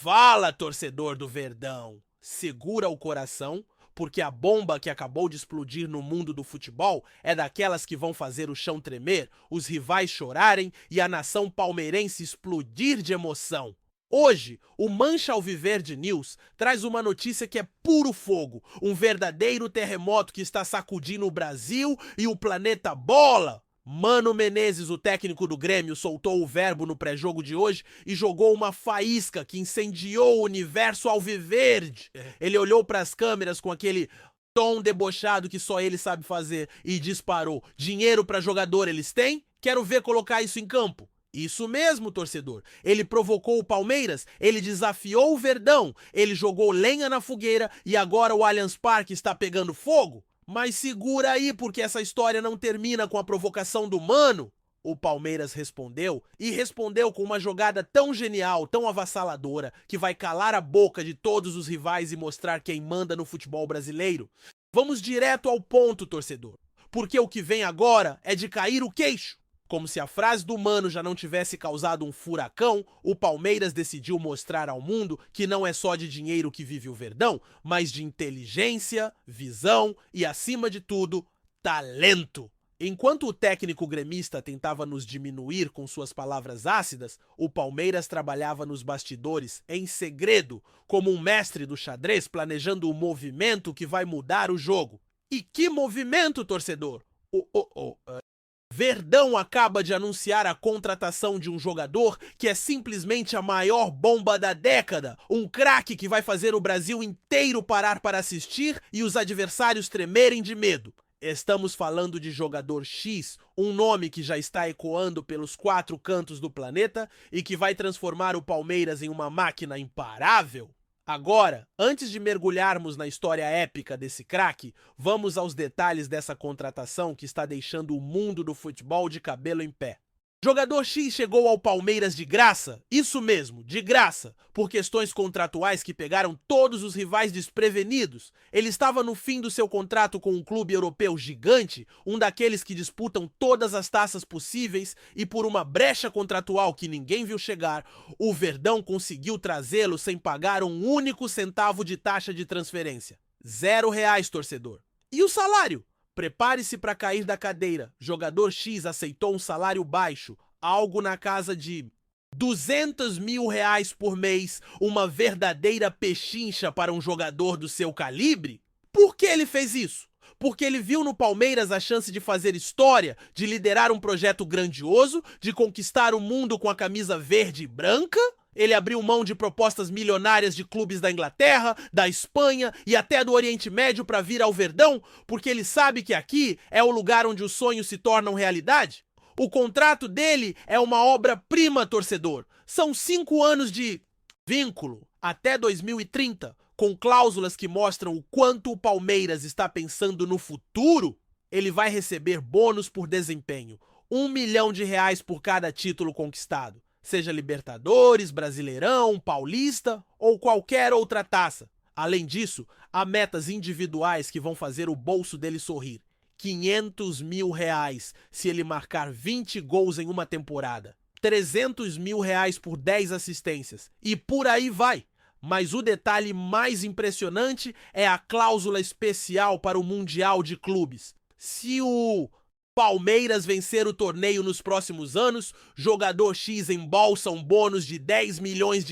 Fala, torcedor do Verdão! Segura o coração, porque a bomba que acabou de explodir no mundo do futebol é daquelas que vão fazer o chão tremer, os rivais chorarem e a nação palmeirense explodir de emoção. Hoje, o Mancha Alviverde News traz uma notícia que é puro fogo, um verdadeiro terremoto que está sacudindo o Brasil e o planeta bola. Mano Menezes, o técnico do Grêmio, soltou o verbo no pré-jogo de hoje e jogou uma faísca que incendiou o universo alviverde. Ele olhou para as câmeras com aquele tom debochado que só ele sabe fazer e disparou: dinheiro para jogador eles têm? Quero ver colocar isso em campo. Isso mesmo, torcedor. Ele provocou o Palmeiras, ele desafiou o Verdão, ele jogou lenha na fogueira e agora o Allianz Parque está pegando fogo? Mas segura aí, porque essa história não termina com a provocação do Mano. O Palmeiras respondeu, e respondeu com uma jogada tão genial, tão avassaladora, que vai calar a boca de todos os rivais e mostrar quem manda no futebol brasileiro. Vamos direto ao ponto, torcedor, porque o que vem agora é de cair o queixo. Como se a frase do Mano já não tivesse causado um furacão, o Palmeiras decidiu mostrar ao mundo que não é só de dinheiro que vive o Verdão, mas de inteligência, visão e, acima de tudo, talento. Enquanto o técnico gremista tentava nos diminuir com suas palavras ácidas, o Palmeiras trabalhava nos bastidores, em segredo, como um mestre do xadrez planejando o movimento que vai mudar o jogo. E que movimento, torcedor? Verdão acaba de anunciar a contratação de um jogador que é simplesmente a maior bomba da década, um craque que vai fazer o Brasil inteiro parar para assistir e os adversários tremerem de medo. Estamos falando de jogador X, um nome que já está ecoando pelos 4 cantos do planeta e que vai transformar o Palmeiras em uma máquina imparável. Agora, antes de mergulharmos na história épica desse craque, vamos aos detalhes dessa contratação que está deixando o mundo do futebol de cabelo em pé. Jogador X chegou ao Palmeiras de graça, isso mesmo, de graça, por questões contratuais que pegaram todos os rivais desprevenidos. Ele estava no fim do seu contrato com um clube europeu gigante, um daqueles que disputam todas as taças possíveis, e por uma brecha contratual que ninguém viu chegar, o Verdão conseguiu trazê-lo sem pagar um único centavo de taxa de transferência. R$0, torcedor. E o salário? Prepare-se para cair da cadeira. Jogador X aceitou um salário baixo, algo na casa de R$200 mil por mês, uma verdadeira pechincha para um jogador do seu calibre? Por que ele fez isso? Porque ele viu no Palmeiras a chance de fazer história, de liderar um projeto grandioso, de conquistar o mundo com a camisa verde e branca? Ele abriu mão de propostas milionárias de clubes da Inglaterra, da Espanha e até do Oriente Médio para vir ao Verdão, porque ele sabe que aqui é o lugar onde os sonhos se tornam realidade? O contrato dele é uma obra-prima, torcedor. São 5 anos de vínculo, até 2030, com cláusulas que mostram o quanto o Palmeiras está pensando no futuro. Ele vai receber bônus por desempenho, R$1 milhão por cada título conquistado. Seja Libertadores, Brasileirão, Paulista ou qualquer outra taça. Além disso, há metas individuais que vão fazer o bolso dele sorrir. R$500 mil se ele marcar 20 gols em uma temporada. R$300 mil por 10 assistências. E por aí vai. Mas o detalhe mais impressionante é a cláusula especial para o Mundial de Clubes. Se o Palmeiras vencer o torneio nos próximos anos, jogador X embolsa um bônus de R$10 milhões?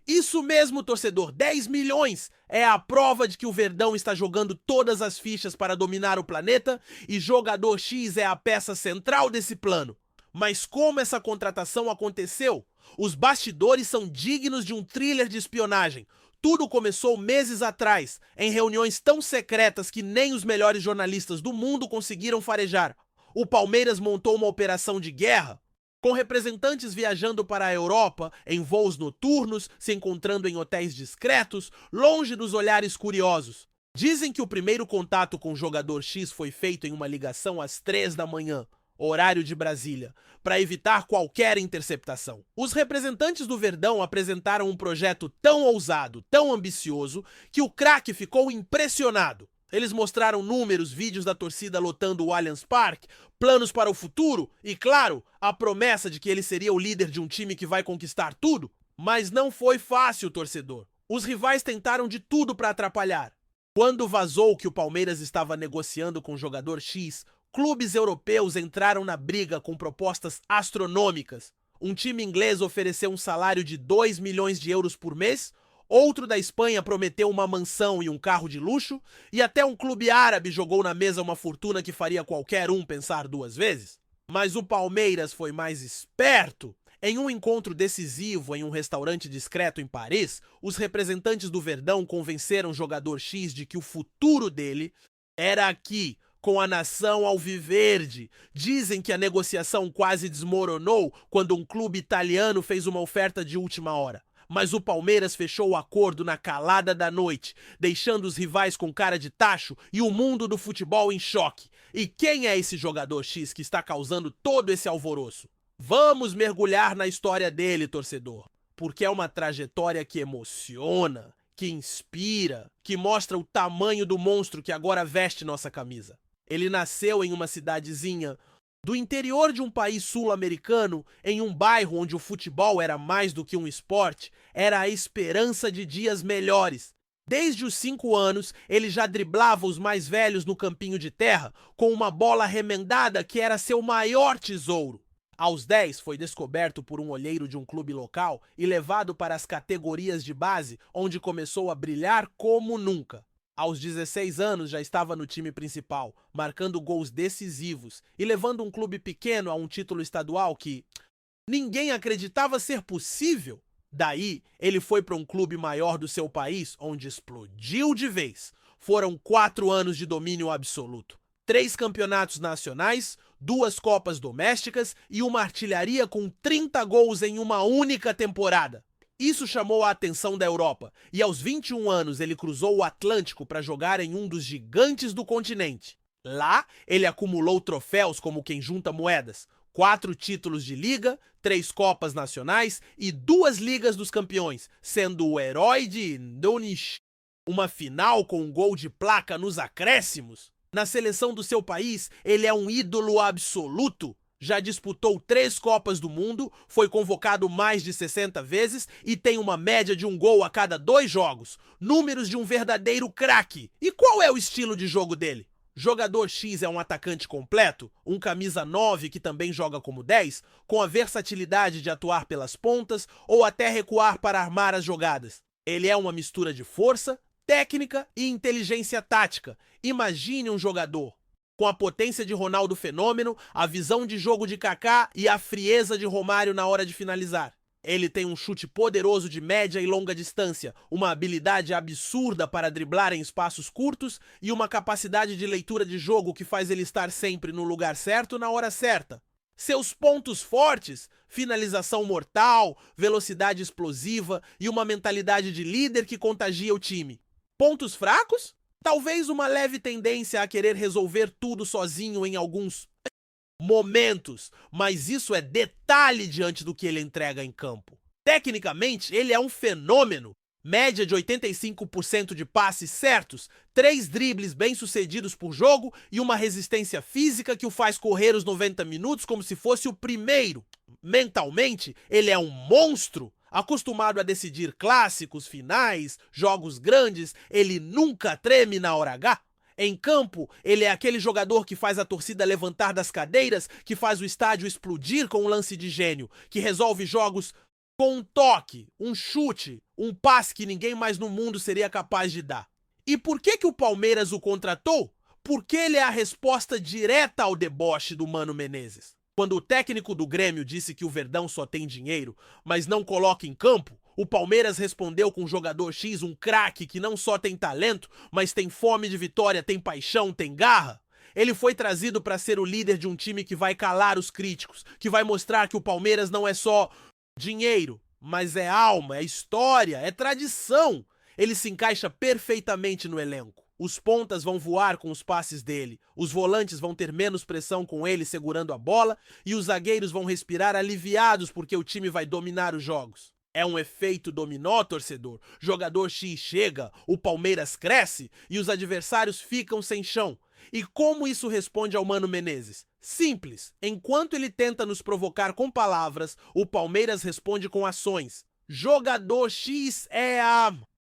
Isso mesmo, torcedor, 10 milhões! É a prova de que o Verdão está jogando todas as fichas para dominar o planeta e jogador X é a peça central desse plano. Mas como essa contratação aconteceu? Os bastidores são dignos de um thriller de espionagem. Tudo começou meses atrás, em reuniões tão secretas que nem os melhores jornalistas do mundo conseguiram farejar. O Palmeiras montou uma operação de guerra, com representantes viajando para a Europa em voos noturnos, se encontrando em hotéis discretos, longe dos olhares curiosos. Dizem que o primeiro contato com o jogador X foi feito em uma ligação às 3 da manhã, horário de Brasília, para evitar qualquer interceptação. Os representantes do Verdão apresentaram um projeto tão ousado, tão ambicioso, que o craque ficou impressionado. Eles mostraram números, vídeos da torcida lotando o Allianz Parque, planos para o futuro e, claro, a promessa de que ele seria o líder de um time que vai conquistar tudo. Mas não foi fácil, torcedor. Os rivais tentaram de tudo para atrapalhar. Quando vazou que o Palmeiras estava negociando com o jogador X, clubes europeus entraram na briga com propostas astronômicas. Um time inglês ofereceu um salário de 2 milhões de euros por mês, outro da Espanha prometeu uma mansão e um carro de luxo, e até um clube árabe jogou na mesa uma fortuna que faria qualquer um pensar duas vezes. Mas o Palmeiras foi mais esperto. Em um encontro decisivo em um restaurante discreto em Paris, os representantes do Verdão convenceram o jogador X de que o futuro dele era aqui, com a nação alviverde. Dizem que a negociação quase desmoronou quando um clube italiano fez uma oferta de última hora. Mas o Palmeiras fechou o acordo na calada da noite, deixando os rivais com cara de tacho e o mundo do futebol em choque. E quem é esse jogador X que está causando todo esse alvoroço? Vamos mergulhar na história dele, torcedor, porque é uma trajetória que emociona, que inspira, que mostra o tamanho do monstro que agora veste nossa camisa. Ele nasceu em uma cidadezinha do interior de um país sul-americano, em um bairro onde o futebol era mais do que um esporte, era a esperança de dias melhores. Desde os 5 anos, ele já driblava os mais velhos no campinho de terra com uma bola remendada que era seu maior tesouro. Aos 10, foi descoberto por um olheiro de um clube local e levado para as categorias de base, onde começou a brilhar como nunca. Aos 16 anos, já estava no time principal, marcando gols decisivos e levando um clube pequeno a um título estadual que ninguém acreditava ser possível. Daí, ele foi para um clube maior do seu país, onde explodiu de vez. Foram 4 anos de domínio absoluto. 3 campeonatos nacionais, 2 copas domésticas e uma artilharia com 30 gols em uma única temporada. Isso chamou a atenção da Europa, e aos 21 anos ele cruzou o Atlântico para jogar em um dos gigantes do continente. Lá, ele acumulou troféus como quem junta moedas: 4 títulos de liga, 3 copas nacionais e 2 ligas dos campeões, sendo o herói de Nunes. Uma final com um gol de placa nos acréscimos. Na seleção do seu país, ele é um ídolo absoluto. Já disputou 3 Copas do Mundo, foi convocado mais de 60 vezes e tem uma média de um gol a cada 2 jogos. Números de um verdadeiro craque. E qual é o estilo de jogo dele? Jogador X é um atacante completo, um camisa 9 que também joga como 10, com a versatilidade de atuar pelas pontas ou até recuar para armar as jogadas. Ele é uma mistura de força, técnica e inteligência tática. Imagine um jogador com a potência de Ronaldo Fenômeno, a visão de jogo de Kaká e a frieza de Romário na hora de finalizar. Ele tem um chute poderoso de média e longa distância, uma habilidade absurda para driblar em espaços curtos e uma capacidade de leitura de jogo que faz ele estar sempre no lugar certo na hora certa. Seus pontos fortes: finalização mortal, velocidade explosiva e uma mentalidade de líder que contagia o time. Pontos fracos? Talvez uma leve tendência a querer resolver tudo sozinho em alguns momentos, mas isso é detalhe diante do que ele entrega em campo. Tecnicamente, ele é um fenômeno. Média de 85% de passes certos, 3 dribles bem-sucedidos por jogo e uma resistência física que o faz correr os 90 minutos como se fosse o primeiro. Mentalmente, ele é um monstro. Acostumado a decidir clássicos, finais, jogos grandes, ele nunca treme na hora H. Em campo, ele é aquele jogador que faz a torcida levantar das cadeiras, que faz o estádio explodir com um lance de gênio, que resolve jogos com um toque, um chute, um passe que ninguém mais no mundo seria capaz de dar. E por que o Palmeiras o contratou? Porque ele é a resposta direta ao deboche do Mano Menezes. Quando o técnico do Grêmio disse que o Verdão só tem dinheiro, mas não coloca em campo, o Palmeiras respondeu com o jogador X, um craque que não só tem talento, mas tem fome de vitória, tem paixão, tem garra. Ele foi trazido para ser o líder de um time que vai calar os críticos, que vai mostrar que o Palmeiras não é só dinheiro, mas é alma, é história, é tradição. Ele se encaixa perfeitamente no elenco. Os pontas vão voar com os passes dele, os volantes vão ter menos pressão com ele segurando a bola e os zagueiros vão respirar aliviados porque o time vai dominar os jogos. É um efeito dominó, torcedor. Jogador X chega, o Palmeiras cresce e os adversários ficam sem chão. E como isso responde ao Mano Menezes? Simples. Enquanto ele tenta nos provocar com palavras, o Palmeiras responde com ações. Jogador X é a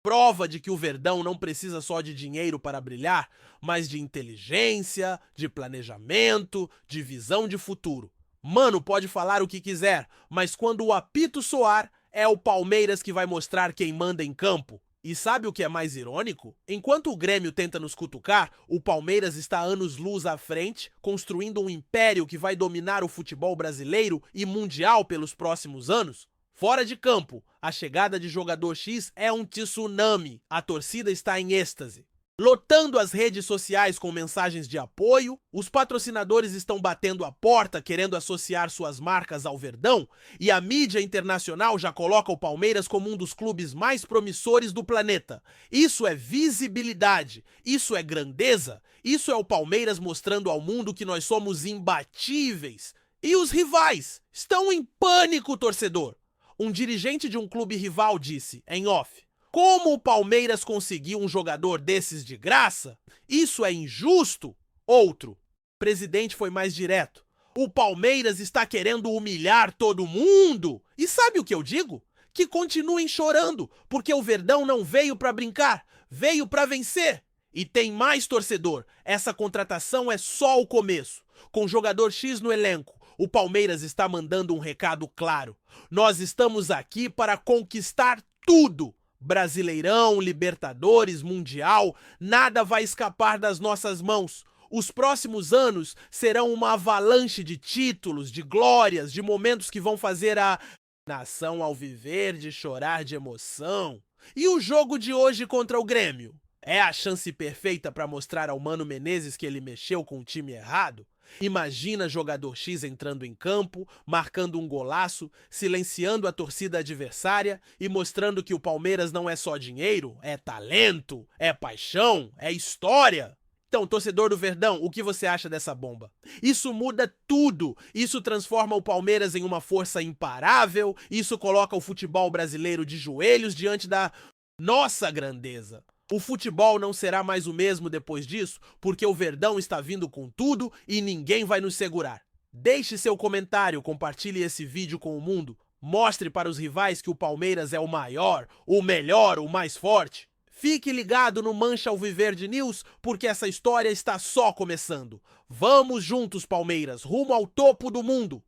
prova de que o Verdão não precisa só de dinheiro para brilhar, mas de inteligência, de planejamento, de visão de futuro. Mano, pode falar o que quiser, mas quando o apito soar, é o Palmeiras que vai mostrar quem manda em campo. E sabe o que é mais irônico? Enquanto o Grêmio tenta nos cutucar, o Palmeiras está anos-luz à frente, construindo um império que vai dominar o futebol brasileiro e mundial pelos próximos anos. Fora de campo, a chegada de jogador X é um tsunami. A torcida está em êxtase, lotando as redes sociais com mensagens de apoio, os patrocinadores estão batendo a porta querendo associar suas marcas ao Verdão e a mídia internacional já coloca o Palmeiras como um dos clubes mais promissores do planeta. Isso é visibilidade, isso é grandeza, isso é o Palmeiras mostrando ao mundo que nós somos imbatíveis. E os rivais estão em pânico, torcedor. Um dirigente de um clube rival disse, em off: como o Palmeiras conseguiu um jogador desses de graça? Isso é injusto? Outro presidente foi mais direto: o Palmeiras está querendo humilhar todo mundo. E sabe o que eu digo? Que continuem chorando, porque o Verdão não veio para brincar, veio para vencer. E tem mais, torcedor, essa contratação é só o começo. Com jogador X no elenco, o Palmeiras está mandando um recado claro: nós estamos aqui para conquistar tudo. Brasileirão, Libertadores, Mundial, nada vai escapar das nossas mãos. Os próximos anos serão uma avalanche de títulos, de glórias, de momentos que vão fazer a nação alviverde chorar de emoção. E o jogo de hoje contra o Grêmio? É a chance perfeita para mostrar ao Mano Menezes que ele mexeu com o time errado? Imagina jogador X entrando em campo, marcando um golaço, silenciando a torcida adversária e mostrando que o Palmeiras não é só dinheiro, é talento, é paixão, é história. Então, torcedor do Verdão, o que você acha dessa bomba? Isso muda tudo. Isso transforma o Palmeiras em uma força imparável, isso coloca o futebol brasileiro de joelhos diante da nossa grandeza. O futebol não será mais o mesmo depois disso, porque o Verdão está vindo com tudo e ninguém vai nos segurar. Deixe seu comentário, compartilhe esse vídeo com o mundo, mostre para os rivais que o Palmeiras é o maior, o melhor, o mais forte. Fique ligado no Mancha Alviverde News, porque essa história está só começando. Vamos juntos, Palmeiras, rumo ao topo do mundo!